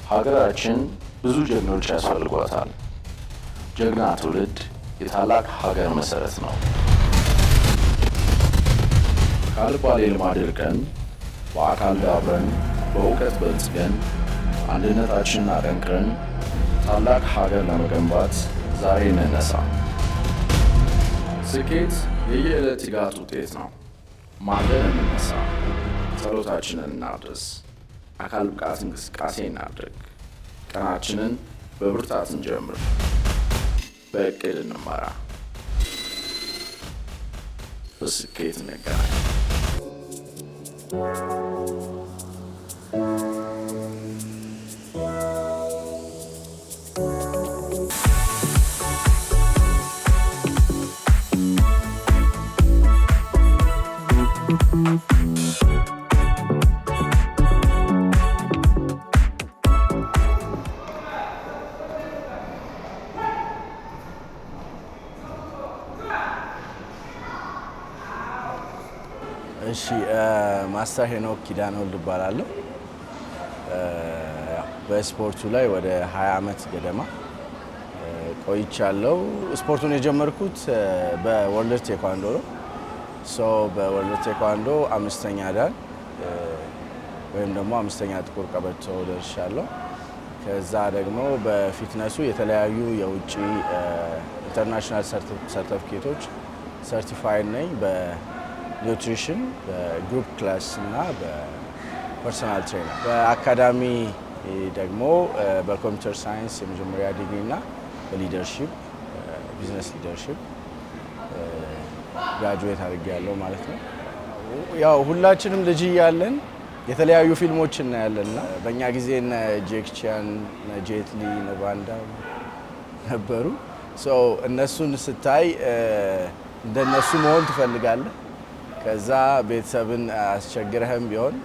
ሀገራችን ብዙ ጀግኖች ያስፈልጓታል። ጀግና ትውልድ የታላቅ ሀገር መሰረት ነው። ካልባሌ ልማድ ርቀን በአካል ዳብረን በእውቀት በልጽገን አንድነታችንን አጠንክረን ታላቅ ሀገር ለመገንባት ዛሬ እንነሳ። ስኬት የየዕለት ትጋት ውጤት ነው። ማልደን እንነሳ፣ ጸሎታችንን እናድርስ፣ አካል ብቃት እንቅስቃሴ እናድርግ፣ ቀናችንን በብርታት እንጀምር፣ በእቅድ እንመራ፣ በስኬት እንገናኝ። እሺ ማስተር ሄኖክ ኪዳነወልድ እባላለሁ። በስፖርቱ ላይ ወደ 20 ዓመት ገደማ ቆይቻለሁ። ስፖርቱን የጀመርኩት በወርልድ ቴኳንዶ ነው። በወርልድ ቴኳንዶ 5ኛ ዳን ወይም ደግሞ 5ኛ ጥቁር ቀበቶ ደርሻለሁ። ከዛ ደግሞ በፊትነሱ የተለያዩ የውጭ ኢንተርናሽናል ሰርቲፊኬቶች ሰርቲፋይድ ነኝ። ኒውትሪሽን በግሩፕ ክላስ እና በፐርሰናል ትሬነር። በአካዳሚ ደግሞ በኮምፒውተር ሳይንስ የመጀመሪያ ዲግሪ እና በሊደርሺፕ ቢዝነስ ሊደርሺፕ ግራጁዌት አድርጌያለሁ ማለት ነው። ያው ሁላችንም ልጅ እያለን የተለያዩ ፊልሞች እናያለን እና በእኛ ጊዜ እነ ጄክ ቻን፣ እነ ጄት ሊ፣ እነ ቫን ዳም ነበሩ። እነሱን ስታይ እንደነሱ መሆን ትፈልጋለህ። ከዛ ቤተሰብን አስቸግረህም ቢሆን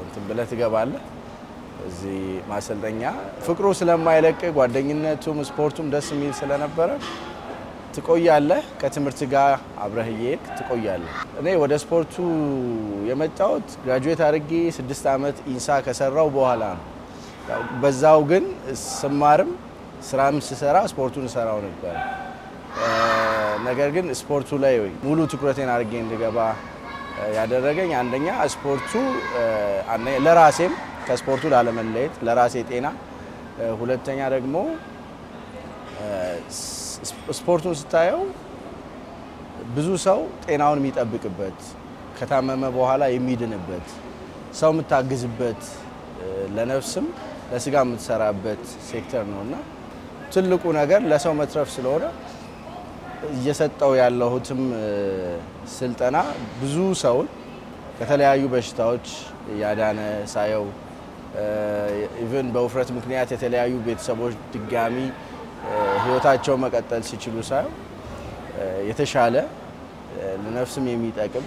እንትን ብለህ ትገባለህ እዚህ ማሰልጠኛ። ፍቅሩ ስለማይለቅ ጓደኝነቱም ስፖርቱም ደስ የሚል ስለነበረ ትቆያለህ። ከትምህርት ጋር አብረህ እየሄድክ ትቆያለህ። እኔ ወደ ስፖርቱ የመጣሁት ግራጁዌት አድርጌ 6 ዓመት ኢንሳ ከሰራው በኋላ ነው። በዛው ግን ስማርም ስራም ስሰራ ስፖርቱን እሰራው ነበር። ነገር ግን ስፖርቱ ላይ ሙሉ ትኩረቴን አድርጌ እንድገባ ያደረገኝ አንደኛ ስፖርቱ ለራሴም ከስፖርቱ ላለመለየት ለራሴ ጤና፣ ሁለተኛ ደግሞ ስፖርቱን ስታየው ብዙ ሰው ጤናውን የሚጠብቅበት ከታመመ በኋላ የሚድንበት ሰው የምታግዝበት ለነፍስም ለስጋ የምትሰራበት ሴክተር ነው እና ትልቁ ነገር ለሰው መትረፍ ስለሆነ እየሰጠው ያለሁትም ስልጠና ብዙ ሰውን ከተለያዩ በሽታዎች ያዳነ ሳየው ኢቭን በውፍረት ምክንያት የተለያዩ ቤተሰቦች ድጋሚ ህይወታቸው መቀጠል ሲችሉ ሳየው የተሻለ ለነፍስም የሚጠቅም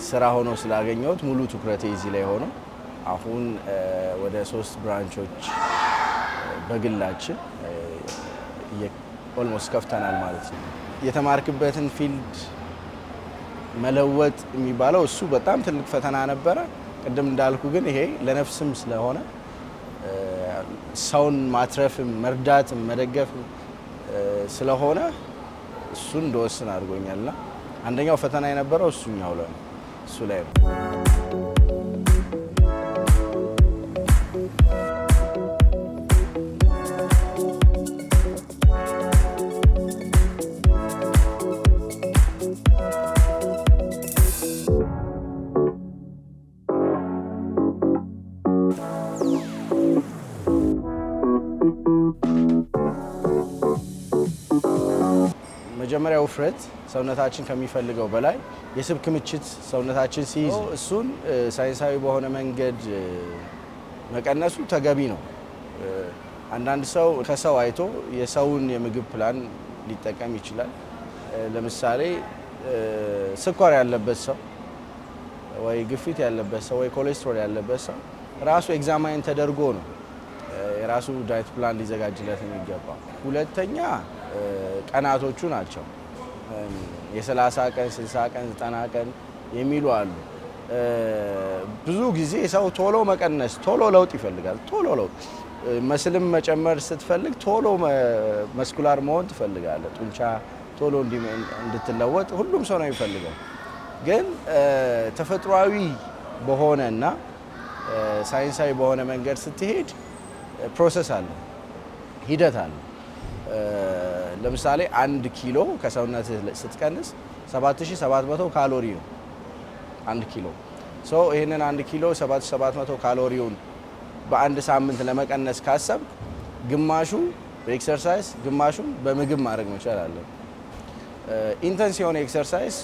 ስራ ሆኖ ስላገኘሁት ሙሉ ትኩረቴ እዚህ ላይ ሆኖ አሁን ወደ 3 ብራንቾች በግላችን ኦልሞስት ከፍተናል ማለት ነው። የተማርክበትን ፊልድ መለወጥ የሚባለው እሱ በጣም ትልቅ ፈተና ነበረ። ቅድም እንዳልኩ ግን ይሄ ለነፍስም ስለሆነ ሰውን ማትረፍም መርዳትም መደገፍም ስለሆነ እሱን እንደወስን አድርጎኛልና አንደኛው ፈተና የነበረው እሱኛው ላይ ነው። እሱ ላይ ነው። መጀመሪያ ውፍረት ሰውነታችን ከሚፈልገው በላይ የስብ ክምችት ሰውነታችን ሲይዝ እሱን ሳይንሳዊ በሆነ መንገድ መቀነሱ ተገቢ ነው። አንዳንድ ሰው ከሰው አይቶ የሰውን የምግብ ፕላን ሊጠቀም ይችላል። ለምሳሌ ስኳር ያለበት ሰው ወይ ግፊት ያለበት ሰው ወይ ኮሌስትሮል ያለበት ሰው ራሱ ኤግዛማይን ተደርጎ ነው የራሱ ዳይት ፕላን ሊዘጋጅለት የሚገባው። ሁለተኛ ቀናቶቹ ናቸው። የ30 ቀን፣ 60 ቀን፣ 90 ቀን የሚሉ አሉ። ብዙ ጊዜ ሰው ቶሎ መቀነስ፣ ቶሎ ለውጥ ይፈልጋል። ቶሎ ለውጥ መስልም መጨመር ስትፈልግ ቶሎ መስኩላር መሆን ትፈልጋለህ። ጡንቻ ቶሎ እንድትለወጥ ሁሉም ሰው ነው የሚፈልገው። ግን ተፈጥሯዊ በሆነና ሳይንሳዊ በሆነ መንገድ ስትሄድ ፕሮሰስ አለ፣ ሂደት አለ። ለምሳሌ 1 ኪሎ ከሰውነት ስትቀንስ 7700 ካሎሪ ነው 1 ኪሎ። ይህንን 1 ኪሎ 7700 ካሎሪውን በአንድ ሳምንት ለመቀነስ ካሰብ ግማሹ በኤክሰርሳይዝ ግማሹን በምግብ ማድረግ መቻል አለ። ኢንተንስ የሆነ ኤክሰርሳይዝ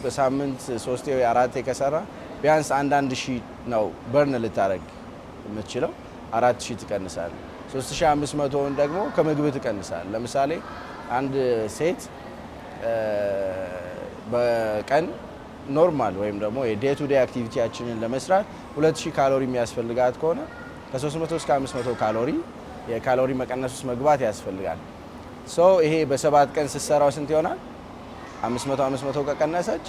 በሳምንት 3 ወይ 4 ከሰራ ቢያንስ 1000 ነው በርን ልታደርግ የምትችለው፣ 4000 ትቀንሳል። 3500ን ደግሞ ከምግብ ትቀንሳል። ለምሳሌ አንድ ሴት በቀን ኖርማል ወይም ደግሞ የዴይ ቱ ዴይ አክቲቪቲያችንን ለመስራት 2000 ካሎሪ የሚያስፈልጋት ከሆነ ከ300 እስከ 500 ካሎሪ የካሎሪ መቀነስ ውስጥ መግባት ያስፈልጋል። ይሄ በ7 ቀን ስትሰራው ስንት ይሆናል? 500 ከቀነሰች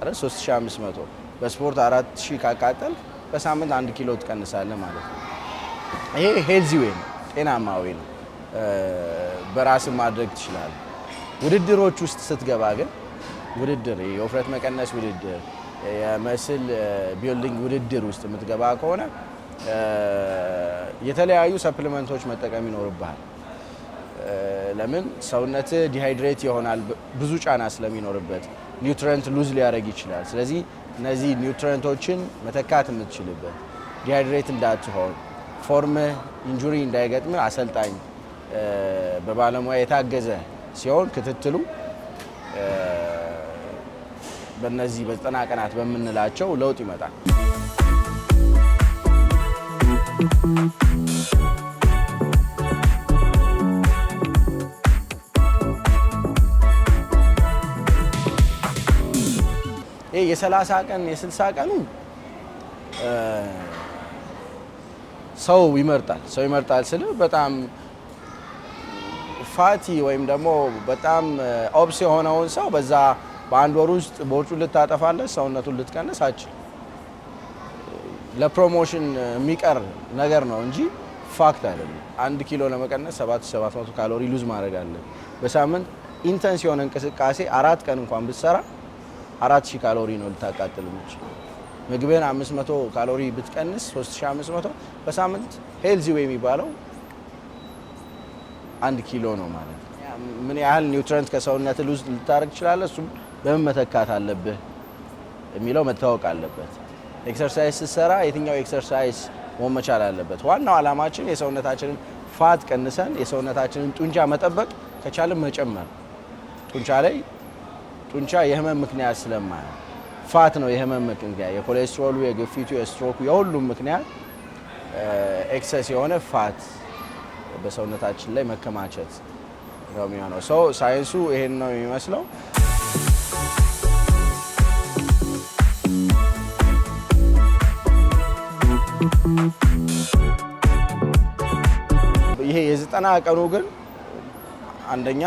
3500። በስፖርት 4000 ካቃጠል በሳምንት 1 ኪሎ ትቀንሳለህ ማለት ነው። ይሄ ሄልዚ ዌይ ነው፣ ጤናማ ዌይ ነው። በራስህ ማድረግ ትችላለህ። ውድድሮች ውስጥ ስትገባ ግን ውድድር፣ የውፍረት መቀነስ ውድድር፣ የመስል ቢልዲንግ ውድድር ውስጥ የምትገባ ከሆነ የተለያዩ ሰፕሊመንቶች መጠቀም ይኖርብሃል። ለምን? ሰውነት ዲሃይድሬት ይሆናል፣ ብዙ ጫና ስለሚኖርበት ኒውትረንት ሉዝ ሊያደርግ ይችላል። ስለዚህ እነዚህ ኒውትረንቶችን መተካት የምትችልበት ዲሃይድሬት እንዳትሆን፣ ፎርምህ ኢንጁሪ እንዳይገጥም አሰልጣኝ በባለሙያ የታገዘ ሲሆን ክትትሉ በእነዚህ በ90 ቀናት በምንላቸው ለውጥ ይመጣል። ይሄ የ30 ቀን የ60 ቀኑ ሰው ይመርጣል ስል በጣም ፋቲ ወይም ደግሞ በጣም ኦብስ የሆነውን ሰው በዛ በአንድ ወር ውስጥ ቦርጩን ልታጠፋለህ፣ ሰውነቱን ልትቀንስ አችል። ለፕሮሞሽን የሚቀር ነገር ነው እንጂ ፋክት አይደለም። 1 ኪሎ ለመቀነስ 7700 ካሎሪ ሉዝ ማድረግ አለ። በሳምንት ኢንተንስ የሆነ እንቅስቃሴ 4 ቀን እንኳን ብትሰራ 4000 ካሎሪ ነው ልታቃጥል የምችል። ምግብን 500 ካሎሪ ብትቀንስ 3500 በሳምንት ሄልዚ ዌይ የሚባለው 1 ኪሎ ነው ማለት ነው። ምን ያህል ኒውትረንት ከሰውነት ሉዝ ልታደርግ ትችላለህ፣ እሱም በምን መተካት አለብህ የሚለው መታወቅ አለበት። ኤክሰርሳይዝ ስትሰራ የትኛው ኤክሰርሳይዝ መሆን መቻል አለበት። ዋናው ዓላማችን የሰውነታችንን ፋት ቀንሰን የሰውነታችንን ጡንቻ መጠበቅ ከቻልን መጨመር። ጡንቻ የህመም ምክንያት ስለማያል ፋት ነው የህመም ምክንያት፣ የኮሌስትሮሉ፣ የግፊቱ፣ የስትሮኩ የሁሉም ምክንያት ኤክሰስ የሆነ ፋት በሰውነታችን ላይ መከማቸት ነው የሚሆነው። ሳይንሱ ይሄን ነው የሚመስለው። ይሄ የ90 ቀኑ ግን አንደኛ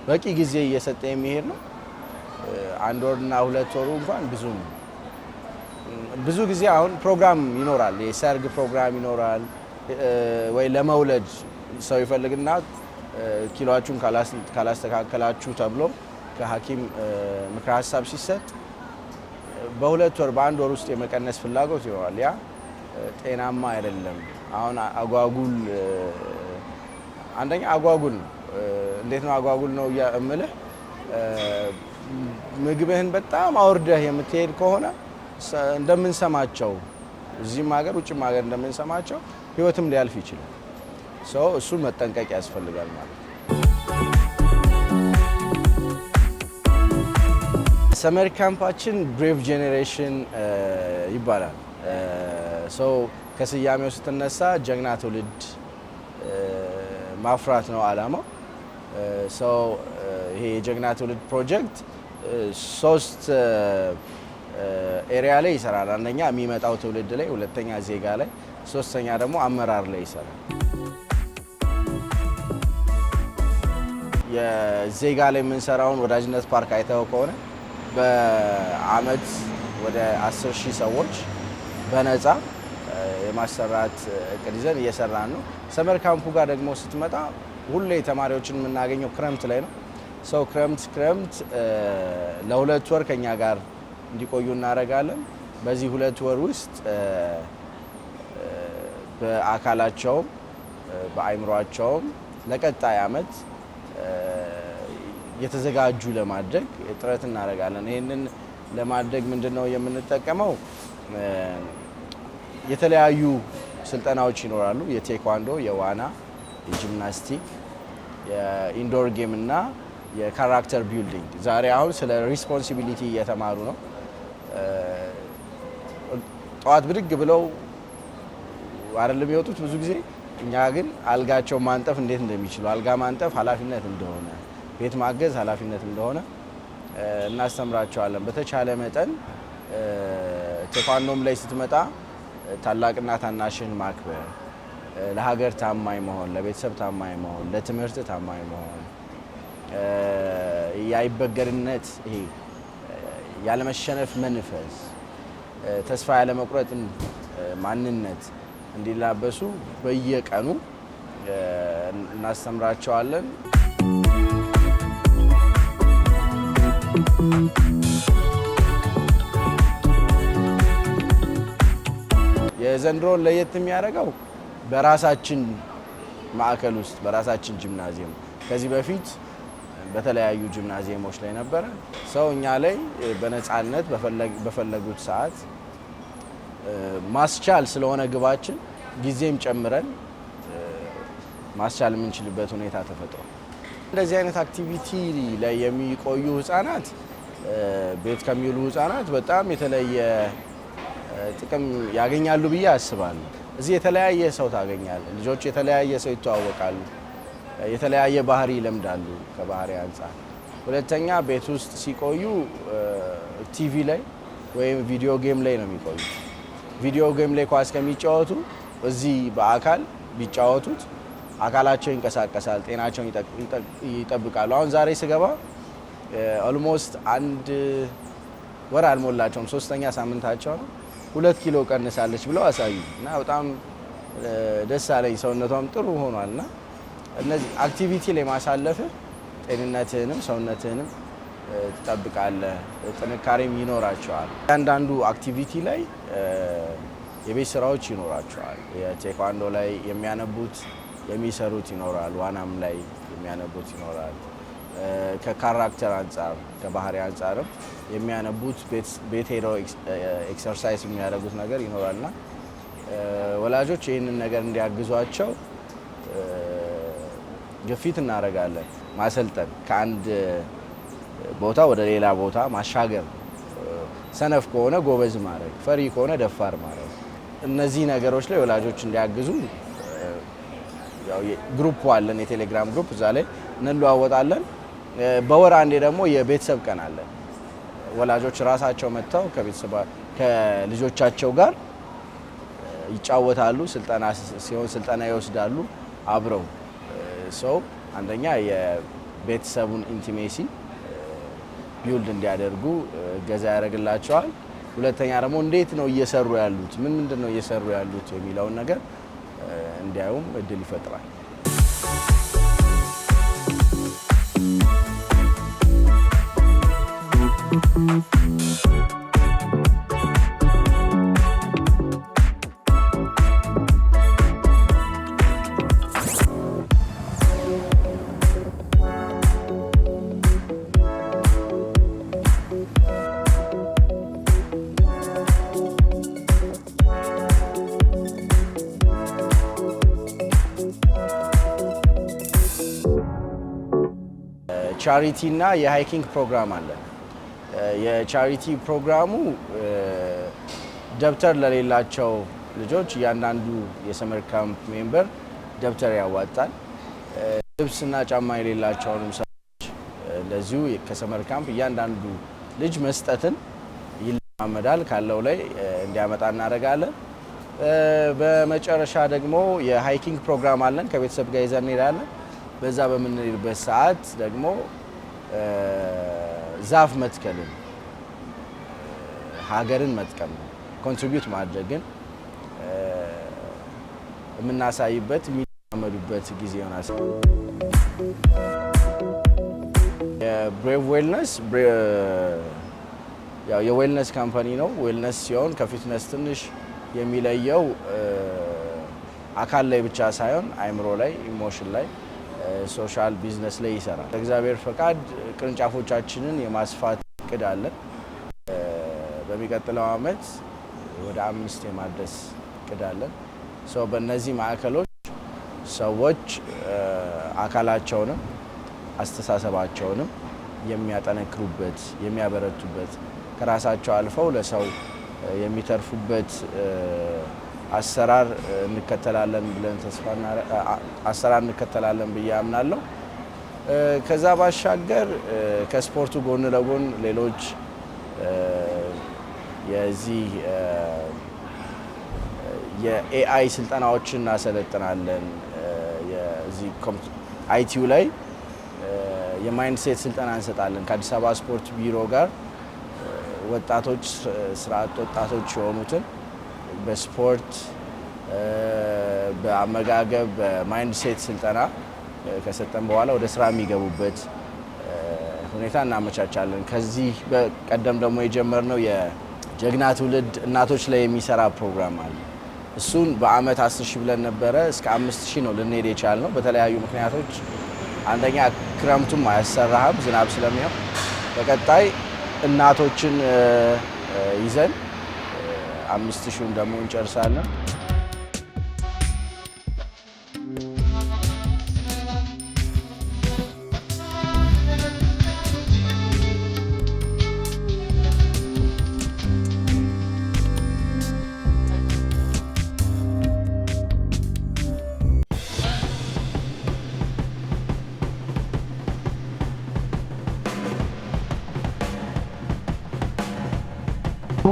በቂ ጊዜ እየሰጠ የሚሄድ ነው። 1 ወርና 2 ወሩ እንኳን ብዙ ጊዜ አሁን ፕሮግራም ይኖራል፣ የሰርግ ፕሮግራም ይኖራል ወይ ለመውለድ ሰው ይፈልግና ኪሎአችሁን ካላስተካከላችሁ ተብሎ ከሐኪም ምክረ ሀሳብ ሲሰጥ በ2 ወር በ1 ወር ውስጥ የመቀነስ ፍላጎት ይኖራል። ያ ጤናማ አይደለም። አሁን አጓጉል አንደኛ አጓጉል ነው። እንዴት ነው አጓጉል ነው እምልህ? ምግብህን በጣም አውርደህ የምትሄድ ከሆነ እንደምንሰማቸው እዚህም ሀገር ውጭም ሀገር እንደምንሰማቸው ህይወትም ሊያልፍ ይችላል። እሱን መጠንቀቅ ያስፈልጋል ማለት ነው። ሰመር ካምፓችን ብሬቭ ጄኔሬሽን ይባላል። ከስያሜው ስትነሳ ጀግና ትውልድ ማፍራት ነው አላማው። ይሄ የጀግና ትውልድ ፕሮጀክት 3 ኤሪያ ላይ ይሰራል። አንደኛ የሚመጣው ትውልድ ላይ፣ ሁለተኛ ዜጋ ላይ፣ ሶስተኛ ደግሞ አመራር ላይ ይሰራል። የዜጋ ላይ የምንሰራውን ወዳጅነት ፓርክ አይተው ከሆነ በአመት ወደ 10,000 ሰዎች በነፃ የማሰራት እቅድ ይዘን እየሰራን ነው። ሰመር ካምፑ ጋር ደግሞ ስትመጣ ሁሌ ተማሪዎችን የምናገኘው ክረምት ላይ ነው። ሰው ክረምት ለ2 ወር ከኛ ጋር እንዲቆዩ እናደርጋለን። በዚህ 2 ወር ውስጥ በአካላቸውም በአይምሯቸውም ለቀጣይ ዓመት የተዘጋጁ ለማድረግ ጥረት እናደርጋለን። ይህንን ለማድረግ ምንድነው የምንጠቀመው? የተለያዩ ስልጠናዎች ይኖራሉ። የቴኳንዶ፣ የዋና፣ የጂምናስቲክ፣ የኢንዶር ጌም እና የካራክተር ቢልዲንግ። ዛሬ አሁን ስለ ሪስፖንሲቢሊቲ እየተማሩ ነው። ጠዋት ብድግ ብለው አይደለም የሚወጡት ብዙ ጊዜ። እኛ ግን አልጋቸው ማንጠፍ እንዴት እንደሚችሉ፣ አልጋ ማንጠፍ ኃላፊነት እንደሆነ፣ ቤት ማገዝ ኃላፊነት እንደሆነ እናስተምራቸዋለን። በተቻለ መጠን ቴኳንዶም ላይ ስትመጣ ታላቅና ታናሽን ማክበር፣ ለሀገር ታማኝ መሆን፣ ለቤተሰብ ታማኝ መሆን፣ ለትምህርት ታማኝ መሆን፣ የአይበገርነት ይሄ ያለመሸነፍ መንፈስ፣ ተስፋ ያለመቁረጥን ማንነት እንዲላበሱ በየቀኑ እናስተምራቸዋለን። የዘንድሮን ለየት የሚያደርገው በራሳችን ማዕከል ውስጥ በራሳችን ጂምናዚየም፣ ከዚህ በፊት በተለያዩ ጂምናዚየሞች ላይ ነበረ። ሰው እኛ ላይ በነፃነት በፈለጉት ሰዓት ማስቻል ስለሆነ ግባችን ጊዜም ጨምረን ማስቻል የምንችልበት ሁኔታ ተፈጥሯል። እንደዚህ አይነት አክቲቪቲ ላይ የሚቆዩ ህፃናት ቤት ከሚውሉ ህፃናት በጣም የተለየ ጥቅም ያገኛሉ ብዬ አስባለሁ። እዚህ የተለያየ ሰው ታገኛል። ልጆች የተለያየ ሰው ይተዋወቃሉ፣ የተለያየ ባህሪ ይለምዳሉ ከባህሪ አንጻር። ሁለተኛ ቤት ውስጥ ሲቆዩ ቲቪ ላይ ወይም ቪዲዮ ጌም ላይ ነው የሚቆዩት። ቪዲዮ ጌም ላይ ኳስ ከሚጫወቱ እዚህ በአካል ቢጫወቱት አካላቸው ይንቀሳቀሳል፣ ጤናቸውን ይጠብቃሉ። አሁን ዛሬ ስገባ ኦልሞስት 1 ወር አልሞላቸውም፣ 3ኛ ሳምንታቸው ነው። 2 ኪሎ ቀንሳለች ብለው አሳዩ እና በጣም ደስ አለኝ። ሰውነቷም ጥሩ ሆኗል እና እነዚህ አክቲቪቲ ላይ ማሳለፍህ ጤንነትህንም ሰውነትህንም ትጠብቃለህ፣ ጥንካሬም ይኖራቸዋል። አንዳንዱ አክቲቪቲ ላይ የቤት ስራዎች ይኖራቸዋል። የቴኳንዶ ላይ የሚያነቡት የሚሰሩት ይኖራል። ዋናም ላይ የሚያነቡት ይኖራል። ከካራክተር አንጻር ከባህሪ አንጻርም የሚያነቡት ቤት ሄደው ኤክሰርሳይዝ የሚያደርጉት ነገር ይኖራልና ወላጆች ይህንን ነገር እንዲያግዟቸው ግፊት እናደርጋለን። ማሰልጠን፣ ከአንድ ቦታ ወደ ሌላ ቦታ ማሻገር፣ ሰነፍ ከሆነ ጎበዝ ማድረግ፣ ፈሪ ከሆነ ደፋር ማድረግ፣ እነዚህ ነገሮች ላይ ወላጆች እንዲያግዙ ግሩፕ አለን፣ የቴሌግራም ግሩፕ፣ እዛ ላይ እንለዋወጣለን። በወር አንዴ ደግሞ የቤተሰብ ቀን አለን። ወላጆች ራሳቸው መጥተው ከልጆቻቸው ጋር ይጫወታሉ። ስልጠና ሲሆን ስልጠና ይወስዳሉ አብረው። ሰው አንደኛ የቤተሰቡን ኢንቲሜሲ ቢውልድ እንዲያደርጉ እገዛ ያደርግላቸዋል። ሁለተኛ ደግሞ እንዴት ነው እየሰሩ ያሉት፣ ምንድን ነው እየሰሩ ያሉት የሚለውን ነገር እንዲያዩም እድል ይፈጥራል። ቻሪቲ እና የሃይኪንግ ፕሮግራም አለ። የቻሪቲ ፕሮግራሙ ደብተር ለሌላቸው ልጆች እያንዳንዱ የሰመር ካምፕ ሜምበር ደብተር ያዋጣል። ልብስና ጫማ የሌላቸውንም ሰዎች እንደዚሁ ከሰመር ካምፕ እያንዳንዱ ልጅ መስጠትን ይለማመዳል። ካለው ላይ እንዲያመጣ እናደርጋለን። በመጨረሻ ደግሞ የሃይኪንግ ፕሮግራም አለን። ከቤተሰብ ጋር ይዘን እንሄዳለን። በዛ በምንሄድበት ሰዓት ደግሞ ዛፍ መትከልን ሀገርን መጥቀም ነው። ኮንትሪቢዩት ማድረግን የምናሳይበት የሚያመዱበት ጊዜ ይሆናል። የብሬቭ ዌልነስ ያው የዌልነስ ካምፓኒ ነው። ዌልነስ ሲሆን ከፊትነስ ትንሽ የሚለየው አካል ላይ ብቻ ሳይሆን አእምሮ ላይ፣ ኢሞሽን ላይ፣ ሶሻል ቢዝነስ ላይ ይሰራል። ለእግዚአብሔር ፈቃድ ቅርንጫፎቻችንን የማስፋት እቅድ አለን። በሚቀጥለው ዓመት ወደ 5 የማድረስ እቅድ አለን። በእነዚህ ማዕከሎች ሰዎች አካላቸውንም አስተሳሰባቸውንም የሚያጠነክሩበት፣ የሚያበረቱበት፣ ከራሳቸው አልፈው ለሰው የሚተርፉበት አሰራር እንከተላለን ብዬ አምናለሁ። ከዛ ባሻገር ከስፖርቱ ጎን ለጎን ሌሎች የዚህ የኤአይ ስልጠናዎችን እናሰለጥናለን። የዚህ አይቲዩ ላይ የማይንድሴት ስልጠና እንሰጣለን ከአዲስ አበባ ስፖርት ቢሮ ጋር ወጣቶች፣ ስርዓት ወጣቶች የሆኑትን በስፖርት፣ በአመጋገብ፣ በማይንድሴት ስልጠና ከሰጠን በኋላ ወደ ስራ የሚገቡበት ሁኔታ እናመቻቻለን። ከዚህ በቀደም ደግሞ የጀመርነው የጀግና ትውልድ እናቶች ላይ የሚሰራ ፕሮግራም አለ። እሱን በአመት 10,000 ብለን ነበረ እስከ 5,000 ነው ልንሄድ የቻልነው በተለያዩ ምክንያቶች። አንደኛ ክረምቱም አያሰራህም ዝናብ ስለሚሆን፣ በቀጣይ እናቶችን ይዘን 5,000ን ደግሞ እንጨርሳለን።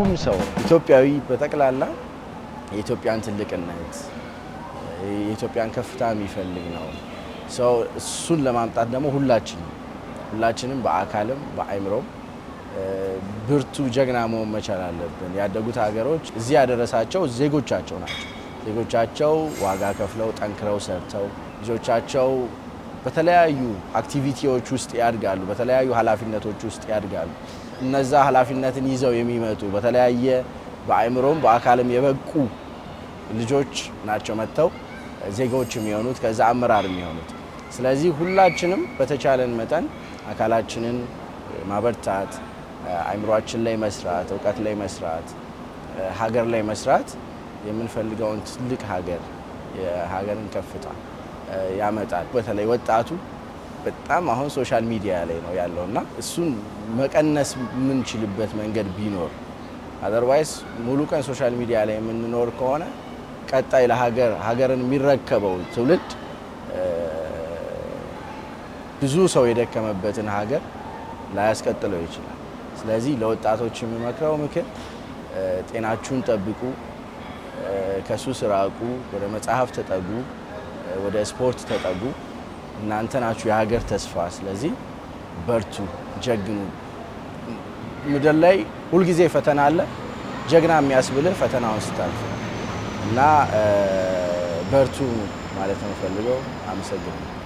ሁሉም ሰው ኢትዮጵያዊ በጠቅላላ የኢትዮጵያን ትልቅነት የኢትዮጵያን ከፍታ የሚፈልግ ነው። እሱን ለማምጣት ደግሞ ሁላችንም በአካልም በአእምሮም ብርቱ ጀግና መሆን መቻል አለብን። ያደጉት ሀገሮች እዚህ ያደረሳቸው ዜጎቻቸው ናቸው። ዜጎቻቸው ዋጋ ከፍለው ጠንክረው ሰርተው ልጆቻቸው በተለያዩ አክቲቪቲዎች ውስጥ ያድጋሉ፣ በተለያዩ ኃላፊነቶች ውስጥ ያድጋሉ። እነዛ ኃላፊነትን ይዘው የሚመጡ በተለያየ በአእምሮም በአካልም የበቁ ልጆች ናቸው መጥተው ዜጎች የሚሆኑት፣ ከዛ አመራር የሚሆኑት። ስለዚህ ሁላችንም በተቻለን መጠን አካላችንን ማበርታት፣ አእምሯችን ላይ መስራት፣ እውቀት ላይ መስራት፣ ሀገር ላይ መስራት የምንፈልገውን ትልቅ ሀገር የሀገርን ከፍታ ያመጣል። በተለይ ወጣቱ በጣም አሁን ሶሻል ሚዲያ ላይ ነው ያለው እና እሱን መቀነስ የምንችልበት መንገድ ቢኖር፣ አዘርዋይስ ሙሉ ቀን ሶሻል ሚዲያ ላይ የምንኖር ከሆነ ቀጣይ ሀገርን የሚረከበው ትውልድ ብዙ ሰው የደከመበትን ሀገር ላያስቀጥለው ይችላል። ስለዚህ ለወጣቶች የሚመክረው ምክር ጤናችሁን ጠብቁ፣ ከሱስ ራቁ፣ ወደ መጽሐፍ ተጠጉ፣ ወደ ስፖርት ተጠጉ። እናንተ ናችሁ የሀገር ተስፋ። ስለዚህ በርቱ፣ ጀግኑ። ምድር ላይ ሁልጊዜ ፈተና አለ። ጀግና የሚያስብልህ ፈተናውን ስታልፍ እና በርቱ ማለት ነው ፈልገው። አመሰግናለሁ።